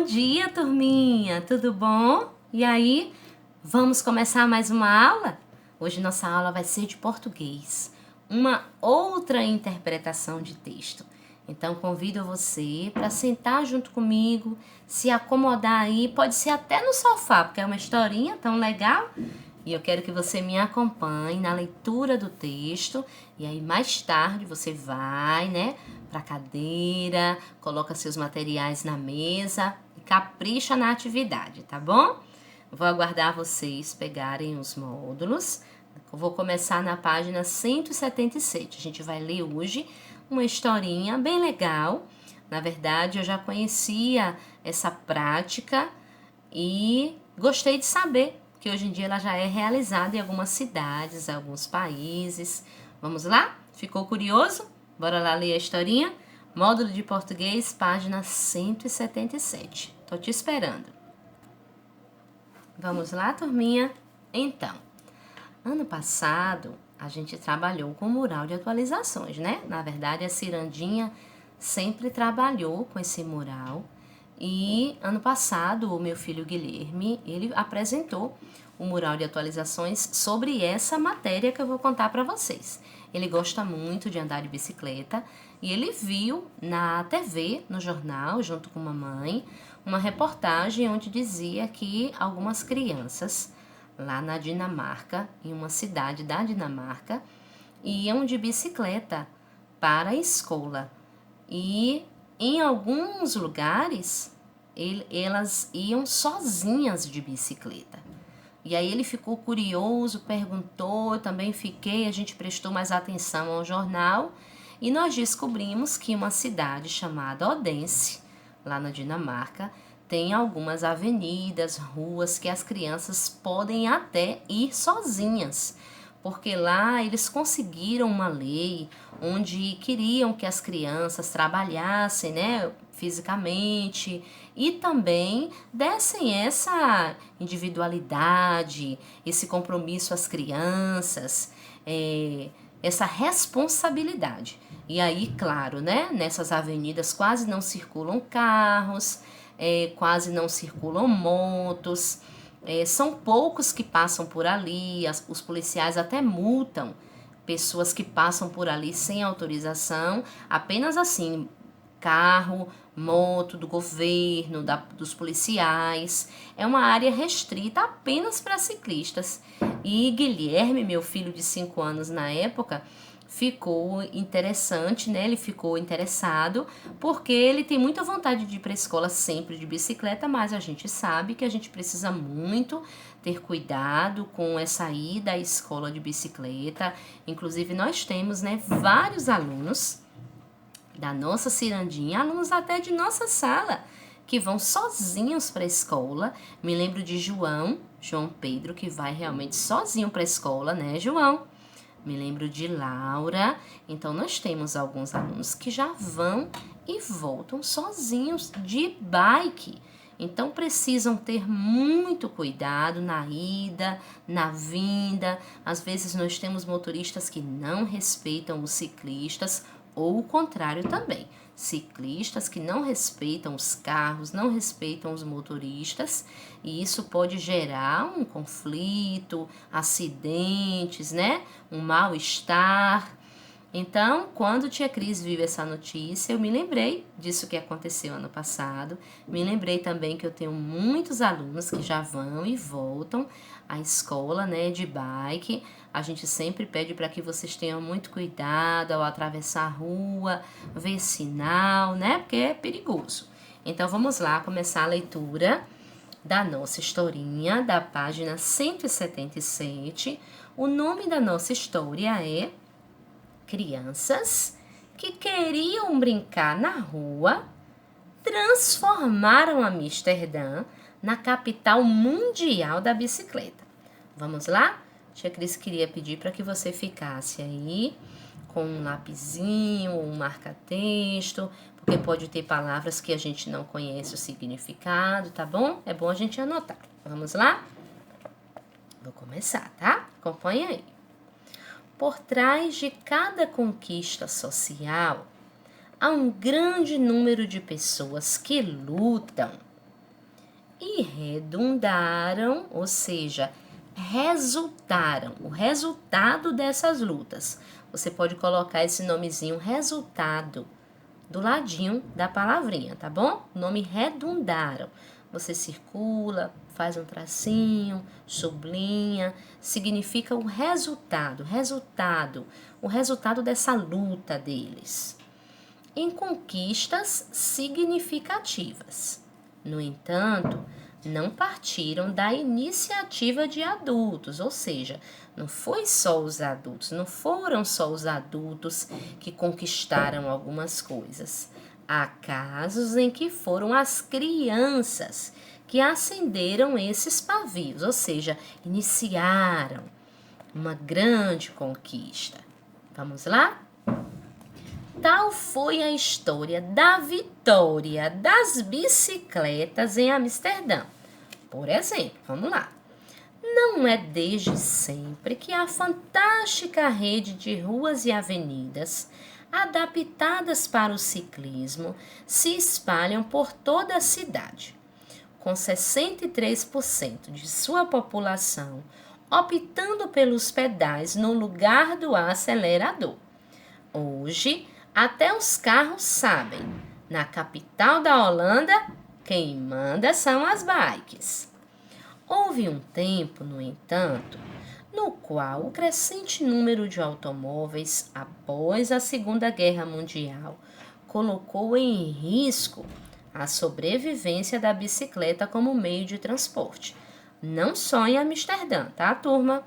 Bom dia, turminha! Tudo bom? E aí, vamos começar mais uma aula? Hoje nossa aula vai ser de português, uma outra interpretação de texto. Então, convido você para sentar junto comigo, se acomodar aí, pode ser até no sofá, porque é uma historinha tão legal. E eu quero que você me acompanhe na leitura do texto. E aí mais tarde você vai, para a cadeira, coloca seus materiais na mesa e capricha na atividade, tá bom? Vou aguardar vocês pegarem os módulos. Eu vou começar na página 177. A gente vai ler hoje uma historinha bem legal. Na verdade, eu já conhecia essa prática e gostei de saber que hoje em dia ela já é realizada em algumas cidades, alguns países. Vamos lá? Ficou curioso? Bora lá ler a historinha? Módulo de português, página 177. Tô te esperando. Vamos lá, turminha? Então, ano passado a gente trabalhou com o mural de atualizações, né? Na verdade, a Cirandinha sempre trabalhou com esse mural. E ano passado, o meu filho Guilherme, ele apresentou o mural de atualizações sobre essa matéria que eu vou contar para vocês. Ele gosta muito de andar de bicicleta e ele viu na TV, no jornal, junto com a mamãe, uma reportagem onde dizia que algumas crianças lá na Dinamarca, em uma cidade da Dinamarca, iam de bicicleta para a escola. E em alguns lugares, elas iam sozinhas de bicicleta. E aí ele ficou curioso, perguntou, eu também fiquei, a gente prestou mais atenção ao jornal e nós descobrimos que uma cidade chamada Odense, lá na Dinamarca, tem algumas avenidas, ruas que as crianças podem até ir sozinhas, porque lá eles conseguiram uma lei onde queriam que as crianças trabalhassem, fisicamente e também dessem essa individualidade, esse compromisso às crianças, essa responsabilidade. E aí, claro, nessas avenidas quase não circulam carros, quase não circulam motos, são poucos que passam por ali, os policiais até multam pessoas que passam por ali sem autorização, apenas assim, carro, moto do governo, dos policiais. É uma área restrita apenas para ciclistas. E Guilherme, meu filho de 5 anos na época, ficou interessante, Ele ficou interessado, porque ele tem muita vontade de ir para a escola sempre de bicicleta, mas a gente sabe que a gente precisa muito ter cuidado com essa ida à escola de bicicleta. Inclusive, nós temos, vários alunos da nossa cirandinha, alunos até de nossa sala, que vão sozinhos para a escola. Me lembro de João Pedro, que vai realmente sozinho para a escola, João? Me lembro de Laura. Então, nós temos alguns alunos que já vão e voltam sozinhos de bike. Então, precisam ter muito cuidado na ida, na vinda. Às vezes, nós temos motoristas que não respeitam os ciclistas, ou o contrário também. Ciclistas que não respeitam os carros, não respeitam os motoristas, e isso pode gerar um conflito, acidentes, um mal-estar. Então, quando tia Cris viu essa notícia, eu me lembrei disso que aconteceu ano passado. Me lembrei também que eu tenho muitos alunos que já vão e voltam à escola, de bike. A gente sempre pede para que vocês tenham muito cuidado ao atravessar a rua, ver sinal, porque é perigoso. Então, vamos lá começar a leitura da nossa historinha, da página 177. O nome da nossa história é Crianças que queriam brincar na rua transformaram Amsterdã na capital mundial da bicicleta. Vamos lá? Tia Cris queria pedir para que você ficasse aí com um lapisinho, um marca-texto, porque pode ter palavras que a gente não conhece o significado, tá bom? É bom a gente anotar. Vamos lá? Vou começar, tá? Acompanha aí. Por trás de cada conquista social, há um grande número de pessoas que lutam e redundaram, ou seja, resultaram, o resultado dessas lutas. Você pode colocar esse nomezinho resultado do ladinho da palavrinha, tá bom? O nome redundaram. Você circula, faz um tracinho, sublinha, significa o resultado, o resultado dessa luta deles. Em conquistas significativas. No entanto, não partiram da iniciativa de adultos, ou seja, não foram só os adultos que conquistaram algumas coisas. Há casos em que foram as crianças que acenderam esses pavios, ou seja, iniciaram uma grande conquista. Vamos lá? Tal foi a história da vitória das bicicletas em Amsterdã. Por exemplo, vamos lá. Não é desde sempre que a fantástica rede de ruas e avenidas, adaptadas para o ciclismo, se espalham por toda a cidade, com 63% de sua população optando pelos pedais no lugar do acelerador. Hoje, até os carros sabem. Na capital da Holanda, quem manda são as bikes. Houve um tempo, no entanto, no qual o crescente número de automóveis após a Segunda Guerra Mundial colocou em risco a sobrevivência da bicicleta como meio de transporte. Não só em Amsterdã, tá, turma?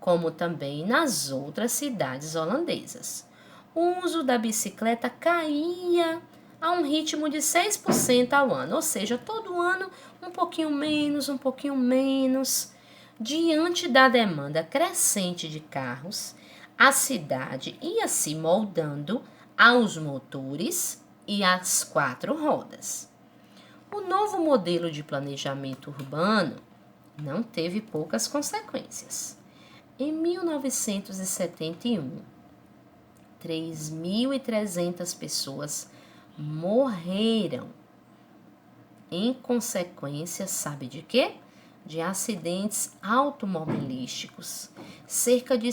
Como também nas outras cidades holandesas. O uso da bicicleta caía a um ritmo de 6% ao ano, ou seja, todo ano um pouquinho menos. Diante da demanda crescente de carros, a cidade ia se moldando aos motores e às 4 rodas. O novo modelo de planejamento urbano não teve poucas consequências. Em 1971, 3.300 pessoas morreram em consequência, sabe de quê? De acidentes automobilísticos. Cerca de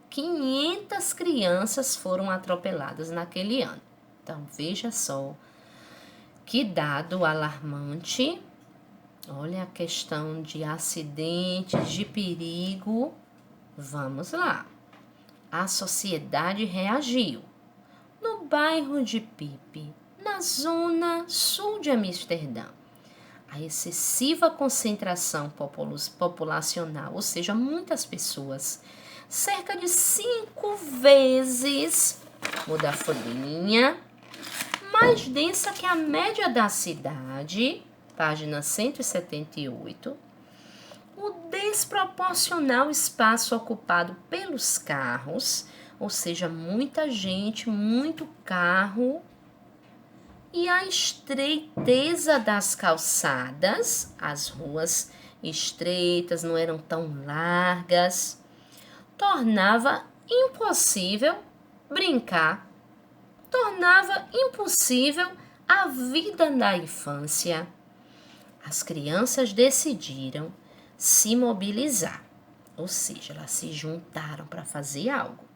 500 crianças foram atropeladas naquele ano. Então, veja só que dado alarmante. Olha a questão de acidentes, de perigo. Vamos lá. A sociedade reagiu. No bairro de Pipe, na zona sul de Amsterdã, a excessiva concentração populacional, ou seja, muitas pessoas, cerca de 5 vezes, muda a folhinha, mais densa que a média da cidade, página 178, o desproporcional espaço ocupado pelos carros, ou seja, muita gente, muito carro, e a estreiteza das calçadas, as ruas estreitas, não eram tão largas, tornava impossível brincar, tornava impossível a vida da infância. As crianças decidiram se mobilizar, ou seja, elas se juntaram para fazer algo.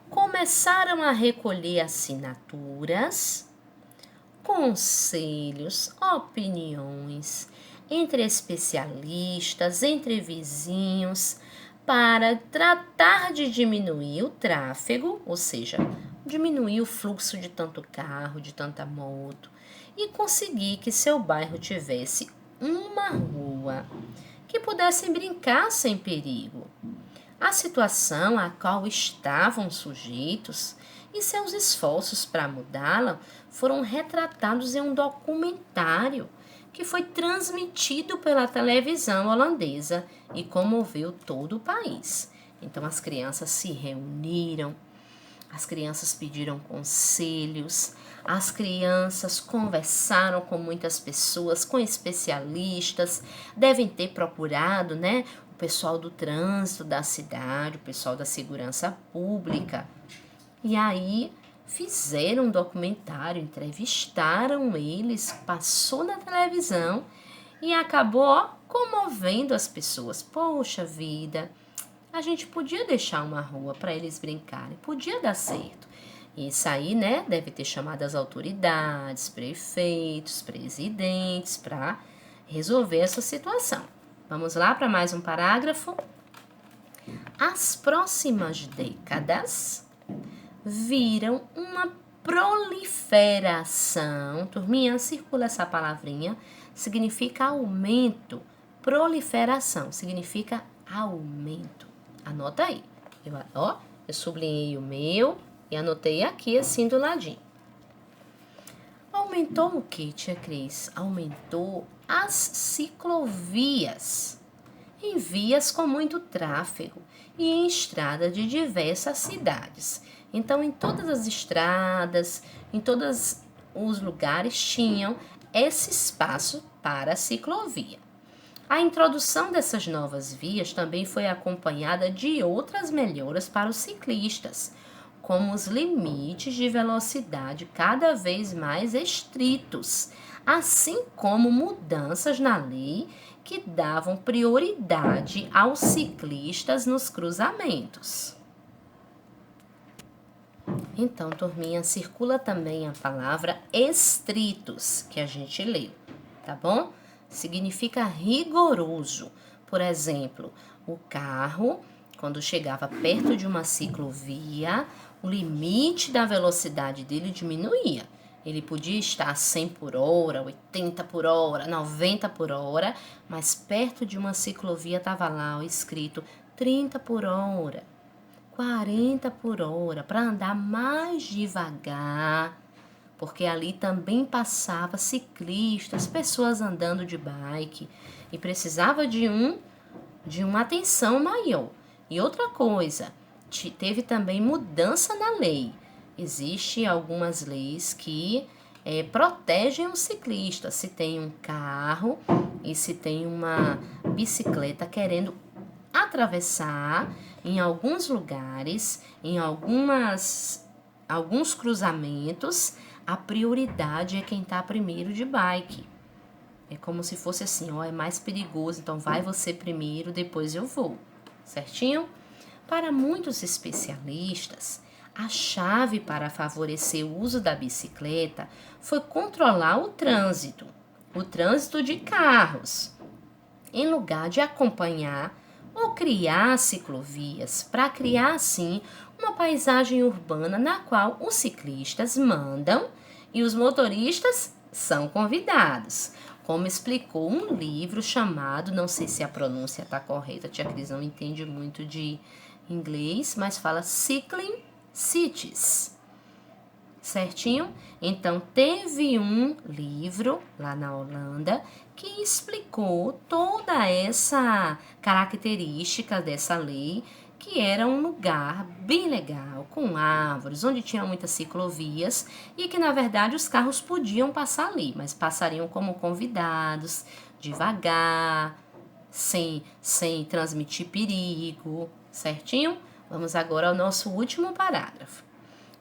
Começaram a recolher assinaturas, conselhos, opiniões entre especialistas, entre vizinhos, para tratar de diminuir o tráfego, ou seja, diminuir o fluxo de tanto carro, de tanta moto, e conseguir que seu bairro tivesse uma rua que pudessem brincar sem perigo. A situação a qual estavam sujeitos e seus esforços para mudá-la foram retratados em um documentário que foi transmitido pela televisão holandesa e comoveu todo o país. Então as crianças se reuniram, as crianças pediram conselhos, as crianças conversaram com muitas pessoas, com especialistas, devem ter procurado, o pessoal do trânsito da cidade, o pessoal da segurança pública. E aí fizeram um documentário, entrevistaram eles, passou na televisão e acabou comovendo as pessoas. Poxa vida, a gente podia deixar uma rua para eles brincarem, podia dar certo. E isso aí, né, deve ter chamado as autoridades, prefeitos, presidentes para resolver essa situação. Vamos lá para mais um parágrafo. As próximas décadas viram uma proliferação, turminha, circula essa palavrinha, significa aumento, proliferação, significa aumento. Anota aí, eu sublinhei o meu e anotei aqui assim do ladinho. Aumentou o que, tia Cris? Aumentou as ciclovias, em vias com muito tráfego e em estradas de diversas cidades. Então, em todas as estradas, em todos os lugares tinham esse espaço para a ciclovia. A introdução dessas novas vias também foi acompanhada de outras melhoras para os ciclistas, como os limites de velocidade cada vez mais estritos, assim como mudanças na lei que davam prioridade aos ciclistas nos cruzamentos. Então, turminha, circula também a palavra estritos, que a gente leu, tá bom? Significa rigoroso. Por exemplo, o carro, quando chegava perto de uma ciclovia, o limite da velocidade dele diminuía. Ele podia estar 100 por hora, 80 por hora, 90 por hora, mas perto de uma ciclovia estava lá escrito 30 por hora, 40 por hora, para andar mais devagar, porque ali também passava ciclistas, pessoas andando de bike, e precisava de uma atenção maior. E outra coisa, teve também mudança na lei. Existem algumas leis que protegem o ciclista. Se tem um carro e se tem uma bicicleta querendo atravessar em alguns lugares, em alguns cruzamentos, a prioridade é quem está primeiro de bike. É como se fosse assim, é mais perigoso, então vai você primeiro, depois eu vou. Certinho? Para muitos especialistas, a chave para favorecer o uso da bicicleta foi controlar o trânsito de carros, em lugar de acompanhar ou criar ciclovias, para criar assim uma paisagem urbana na qual os ciclistas mandam e os motoristas são convidados. Como explicou um livro chamado, não sei se a pronúncia está correta, a tia Cris não entende muito de inglês, mas fala Cycling Cities. Certinho? Então, teve um livro lá na Holanda que explicou toda essa característica dessa lei, que era um lugar bem legal, com árvores, onde tinha muitas ciclovias e que, na verdade, os carros podiam passar ali, mas passariam como convidados, devagar, sem transmitir perigo, certinho? Vamos agora ao nosso último parágrafo.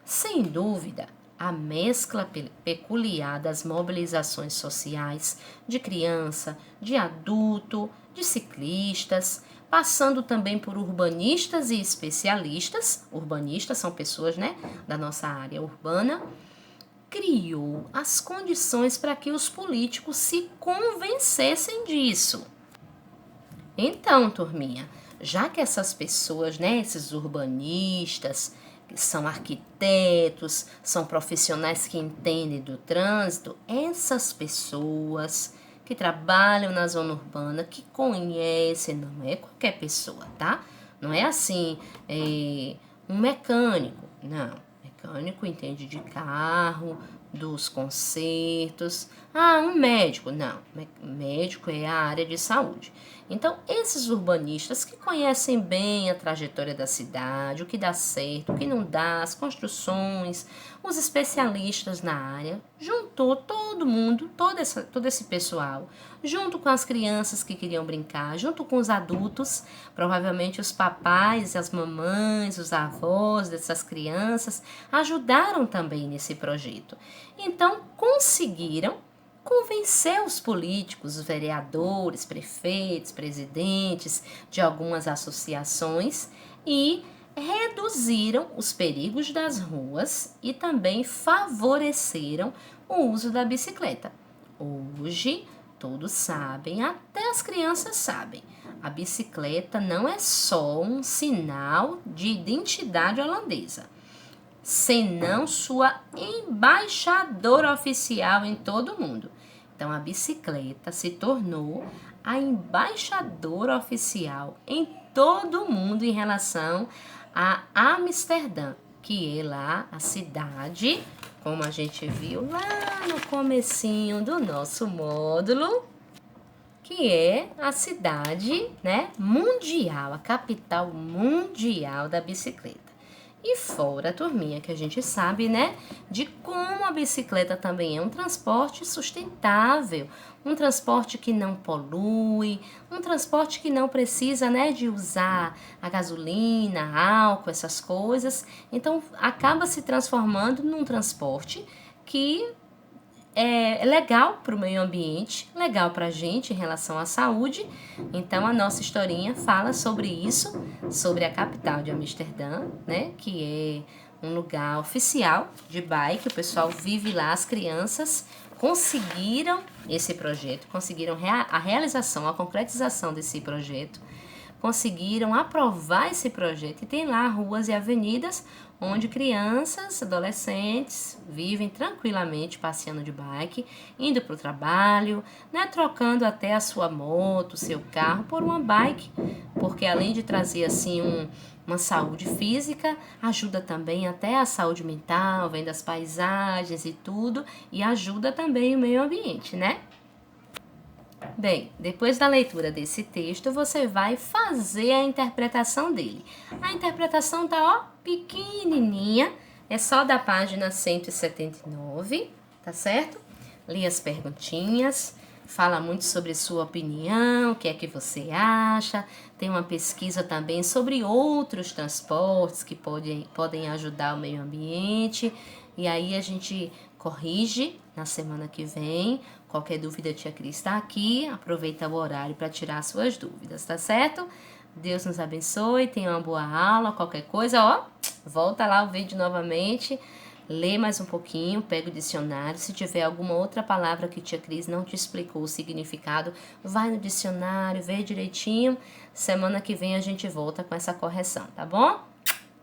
Sem dúvida, a mescla peculiar das mobilizações sociais de criança, de adulto, de ciclistas, passando também por urbanistas e especialistas, urbanistas são pessoas, né, da nossa área urbana, criou as condições para que os políticos se convencessem disso. Então, turminha, já que essas pessoas, né, esses urbanistas, que são arquitetos, são profissionais que entendem do trânsito, essas pessoas que trabalham na zona urbana, que conhecem, não é qualquer pessoa, tá? Não é assim, um mecânico, não. Mecânico entende de carro, dos consertos, Ah, um médico. Não, médico é a área de saúde. Então, esses urbanistas que conhecem bem a trajetória da cidade, o que dá certo, o que não dá, as construções, os especialistas na área, juntou todo mundo, todo esse pessoal, junto com as crianças que queriam brincar, junto com os adultos, provavelmente os papais, as mamães, os avós dessas crianças, ajudaram também nesse projeto. Então, conseguiram convencer os políticos, os vereadores, prefeitos, presidentes de algumas associações e reduziram os perigos das ruas e também favoreceram o uso da bicicleta. Hoje, todos sabem, até as crianças sabem, a bicicleta não é só um sinal de identidade holandesa, senão sua embaixadora oficial em todo o mundo. Então, a bicicleta se tornou a embaixadora oficial em todo o mundo em relação a Amsterdã, que é lá a cidade, como a gente viu lá no comecinho do nosso módulo, que é a cidade, né, mundial, a capital mundial da bicicleta. E fora, turminha, que a gente sabe, né, de como a bicicleta também é um transporte sustentável, um transporte que não polui, um transporte que não precisa, né, de usar a gasolina, álcool, essas coisas. Então, acaba se transformando num transporte que é legal para o meio ambiente, legal para a gente em relação à saúde. Então, a nossa historinha fala sobre isso, sobre a capital de Amsterdã, né? Que é um lugar oficial de bike, o pessoal vive lá, as crianças conseguiram esse projeto, conseguiram a realização, a concretização desse projeto, conseguiram aprovar esse projeto e tem lá ruas e avenidas onde crianças, adolescentes vivem tranquilamente passeando de bike, indo para o trabalho, né, trocando até a sua moto, seu carro por uma bike, porque além de trazer assim uma saúde física, ajuda também até a saúde mental, vem das paisagens e tudo, e ajuda também o meio ambiente, né? Bem, depois da leitura desse texto, você vai fazer a interpretação dele. A interpretação tá, ó, pequenininha, é só da página 179, tá certo? Lê as perguntinhas, fala muito sobre sua opinião, o que é que você acha. Tem uma pesquisa também sobre outros transportes que podem ajudar o meio ambiente. E aí a gente corrige na semana que vem. Qualquer dúvida, a tia Cris está aqui. Aproveita o horário para tirar suas dúvidas, tá certo? Deus nos abençoe, tenha uma boa aula. Qualquer coisa, ó, volta lá o vídeo novamente. Lê mais um pouquinho, pega o dicionário. Se tiver alguma outra palavra que tia Cris não te explicou o significado, vai no dicionário, vê direitinho. Semana que vem a gente volta com essa correção, tá bom?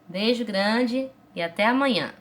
Beijo grande e até amanhã.